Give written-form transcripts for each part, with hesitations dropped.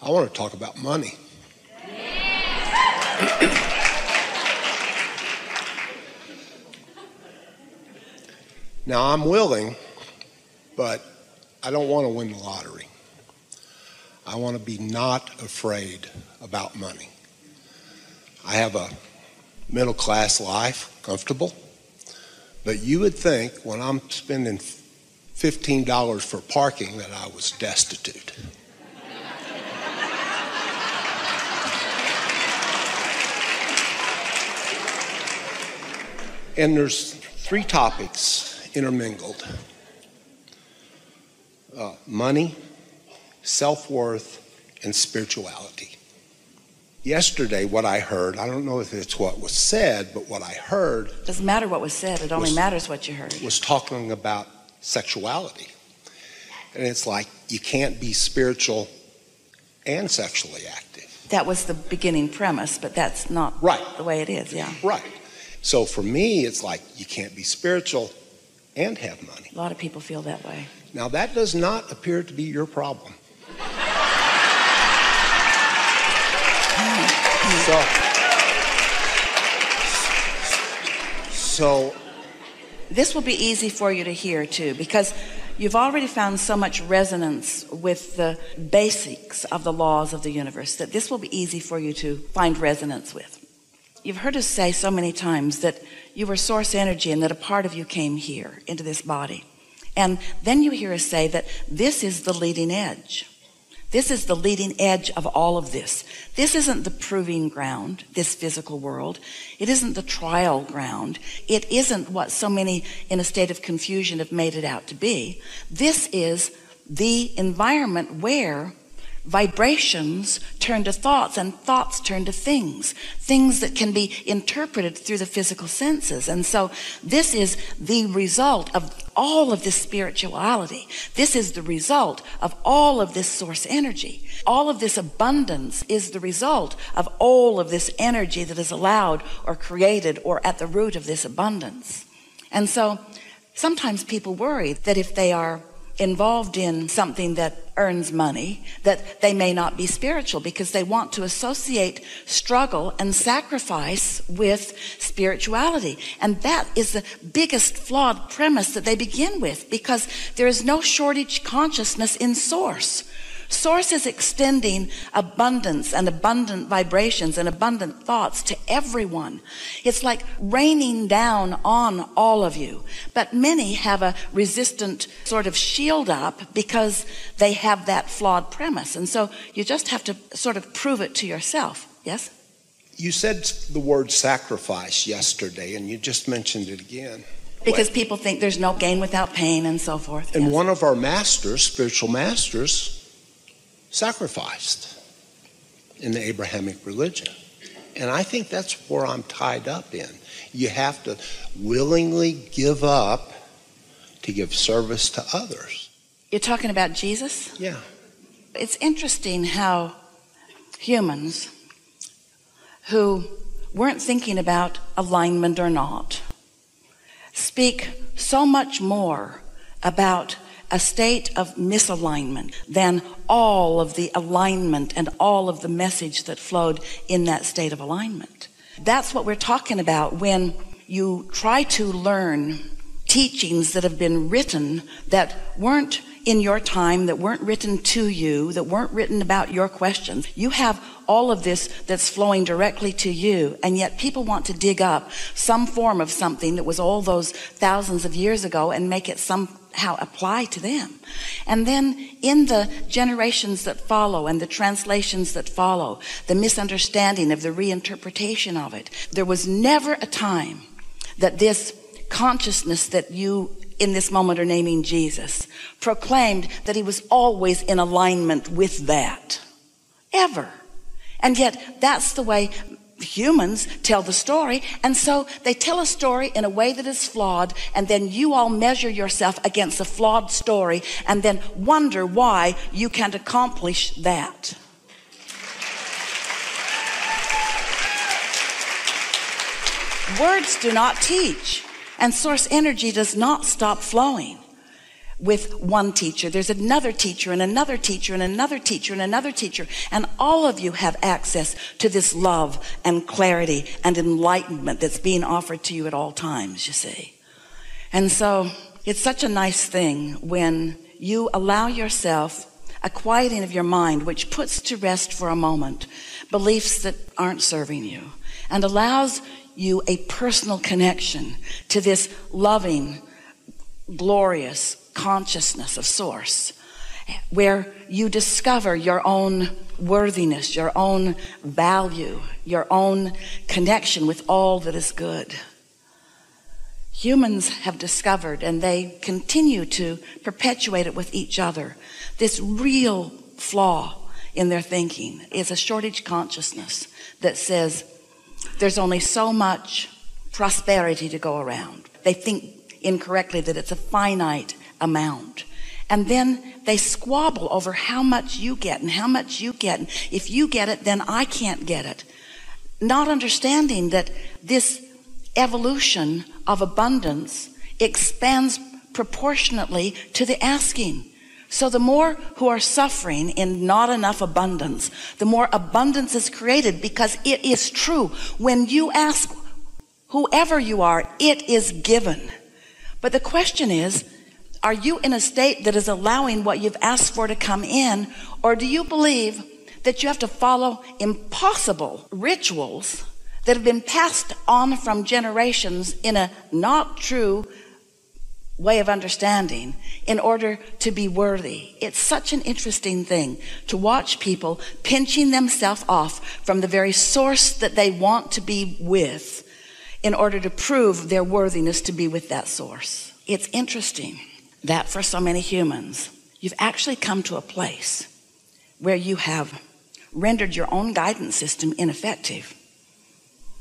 I want to talk about money. Now, I'm willing, but I don't want to win the lottery. I want to be not afraid about money. I have a middle-class life, comfortable, but you would think when I'm spending $15 for parking that I was destitute. And there's three topics intermingled. Money, self-worth, and spirituality. Yesterday, what I heard, I don't know if it's what was said, but what I heard... Doesn't matter what was said, it only matters what you heard. ...was talking about sexuality. And it's like, you can't be spiritual and sexually active. That was the beginning premise, but that's not the way it is, yeah. Right. So for me, it's like, you can't be spiritual and have money. A lot of people feel that way. Now, that does not appear to be your problem. So this will be easy for you to hear too, because you've already found so much resonance with the basics of the laws of the universe that this will be easy for you to find resonance with. You've heard us say so many times that you were source energy and that a part of you came here into this body. And then you hear us say that this is the leading edge. This is the leading edge of all of this. This isn't the proving ground, this physical world. It isn't the trial ground. It isn't what so many in a state of confusion have made it out to be. This is the environment where vibrations turn to thoughts and thoughts turn to things that can be interpreted through the physical senses. And so this is the result of all of this spirituality. This is the result of all of this source energy. All of this abundance is the result of all of this energy that is allowed or created or at the root of this abundance. And so sometimes people worry that if they are involved in something that earns money, that they may not be spiritual because they want to associate struggle and sacrifice with spirituality. And that is the biggest flawed premise that they begin with, because there is no shortage consciousness in source. Source is extending abundance and abundant vibrations and abundant thoughts to everyone. It's like raining down on all of you. But many have a resistant sort of shield up because they have that flawed premise. And so you just have to sort of prove it to yourself. Yes? You said the word sacrifice yesterday, and you just mentioned it again. Because people think there's no gain without pain and so forth. And one of our masters, spiritual masters, sacrificed in the Abrahamic religion. And I think that's where I'm tied up in. You have to willingly give up to give service to others. You're talking about Jesus? Yeah. It's interesting how humans who weren't thinking about alignment or not speak so much more about a state of misalignment than all of the alignment and all of the message that flowed in that state of alignment. That's what we're talking about when you try to learn teachings that have been written that weren't in your time, that weren't written to you, that weren't written about your questions. You have all of this that's flowing directly to you, and yet people want to dig up some form of something that was all those thousands of years ago and make it somehow apply to them. And then in the generations that follow and the translations that follow, the misunderstanding of the reinterpretation of it, there was never a time that this consciousness that you in this moment are naming Jesus proclaimed that he was always in alignment with that, ever. And yet that's the way humans tell the story. And so they tell a story in a way that is flawed, and then you all measure yourself against a flawed story and then wonder why you can't accomplish that. Words do not teach, and source energy does not stop flowing. with one teacher. There's another teacher and another teacher and another teacher and another teacher. And all of you have access to this love and clarity and enlightenment that's being offered to you at all times, you see. And so it's such a nice thing when you allow yourself a quieting of your mind, which puts to rest for a moment beliefs that aren't serving you and allows you a personal connection to this loving, glorious consciousness of Source, where you discover your own worthiness, your own value, your own connection with all that is good. Humans have discovered, and they continue to perpetuate it with each other, this real flaw in their thinking is a shortage consciousness that says there's only so much prosperity to go around. They think incorrectly that it's a finite amount. And then they squabble over how much you get and how much you get. And if you get it, then I can't get it. Not understanding that this evolution of abundance expands proportionately to the asking. So the more who are suffering in not enough abundance, the more abundance is created, because it is true. When you ask whoever you are, it is given. But the question is, are you in a state that is allowing what you've asked for to come in, or do you believe that you have to follow impossible rituals that have been passed on from generations in a not true way of understanding in order to be worthy? It's such an interesting thing to watch people pinching themselves off from the very source that they want to be with in order to prove their worthiness to be with that source. It's interesting that for so many humans, you've actually come to a place where you have rendered your own guidance system ineffective,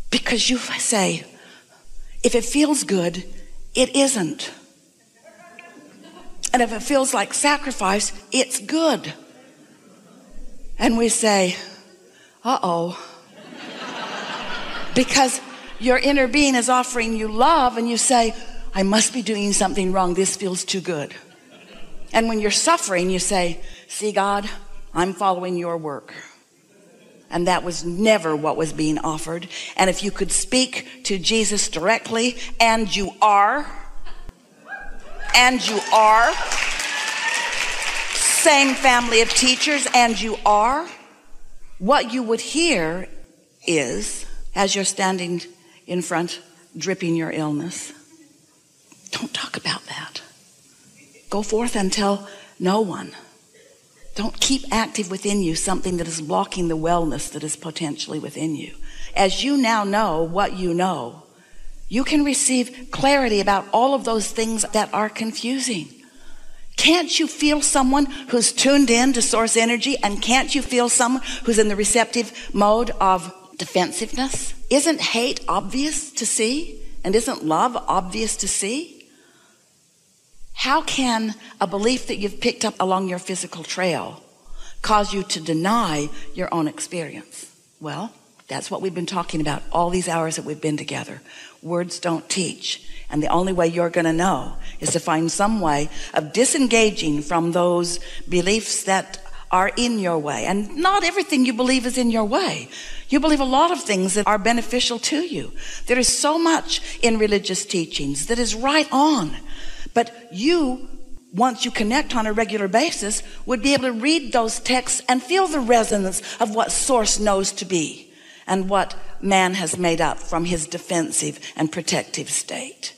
because you say, if it feels good, it isn't. And if it feels like sacrifice, it's good. And we say, uh-oh. Because your inner being is offering you love, and you say, I must be doing something wrong. This feels too good. And when you're suffering, you say, see, God, I'm following your work. And that was never what was being offered. And if you could speak to Jesus directly, and you are, same family of teachers, and you are, what you would hear is, as you're standing in front, dripping your illness, don't talk about that. Go forth and tell no one. Don't keep active within you something that is blocking the wellness that is potentially within you. As you now know what you know, you can receive clarity about all of those things that are confusing. Can't you feel someone who's tuned in to source energy? And can't you feel someone who's in the receptive mode of defensiveness? Isn't hate obvious to see? And isn't love obvious to see? How can a belief that you've picked up along your physical trail cause you to deny your own experience? Well, that's what we've been talking about all these hours that we've been together. Words don't teach. And the only way you're going to know is to find some way of disengaging from those beliefs that are in your way. And not everything you believe is in your way. You believe a lot of things that are beneficial to you. There is so much in religious teachings that is right on. But you, once you connect on a regular basis, would be able to read those texts and feel the resonance of what Source knows to be and what man has made up from his defensive and protective state.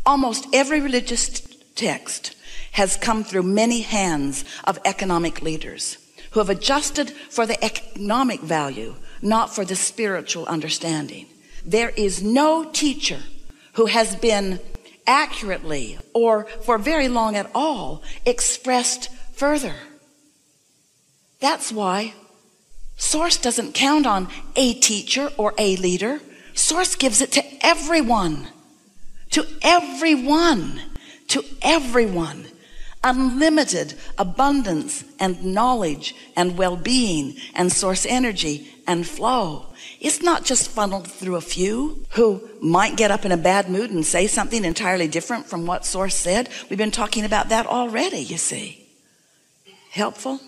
Almost every religious text has come through many hands of economic leaders who have adjusted for the economic value, not for the spiritual understanding. There is no teacher who has been accurately or for very long at all expressed further. That's why Source doesn't count on a teacher or a leader. Source gives it to everyone. To everyone. To everyone. unlimited abundance and knowledge and well-being and source energy and flow. It's not just funneled through a few who might get up in a bad mood and say something entirely different from what source said. We've been talking about that already, you see. Helpful?